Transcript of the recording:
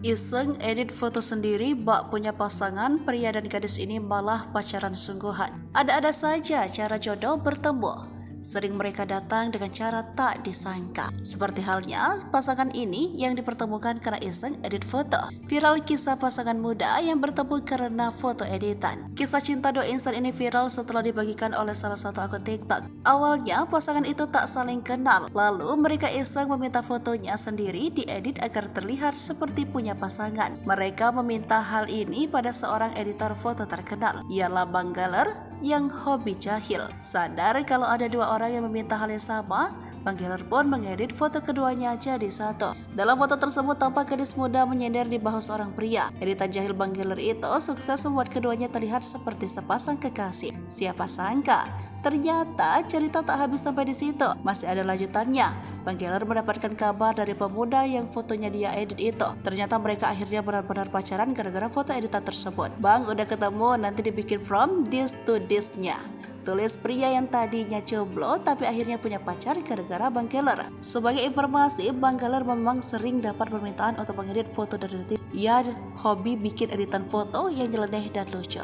Iseng edit foto sendiri bak punya pasangan, pria dan gadis ini malah pacaran sungguhan. Ada-ada saja cara jodoh bertemu. Sering mereka datang dengan cara tak disangka. Seperti halnya pasangan ini yang dipertemukan karena iseng edit foto. Viral kisah pasangan muda yang bertemu karena foto editan. Kisah cinta dua insan ini viral setelah dibagikan oleh salah satu akun TikTok. Awalnya pasangan itu tak saling kenal. Lalu mereka iseng meminta fotonya sendiri diedit agar terlihat seperti punya pasangan. Mereka meminta hal ini pada seorang editor foto terkenal. Ialah Bang Galer yang hobi jahil. Sadar kalau ada dua orang yang meminta hal yang sama, Bang Galer pun mengedit foto keduanya jadi satu. Dalam foto tersebut tampak gadis muda menyender di bahu seorang pria. Editan jahil Bang Galer itu sukses membuat keduanya terlihat seperti sepasang kekasih. Siapa sangka, ternyata cerita tak habis sampai di situ. Masih ada lanjutannya. Bang Galer mendapatkan kabar dari pemuda yang fotonya dia edit itu. Ternyata mereka akhirnya benar-benar pacaran gara-gara foto editan tersebut. Bang, udah ketemu, nanti dibikin from this to this-nya. Tulis pria yang tadinya jomblo tapi akhirnya punya pacar gara-gara Bang Galer. Sebagai informasi, Bang Galer memang sering dapat permintaan untuk mengedit foto dari detik. Ia hobi bikin editan foto yang nyeleneh dan lucu.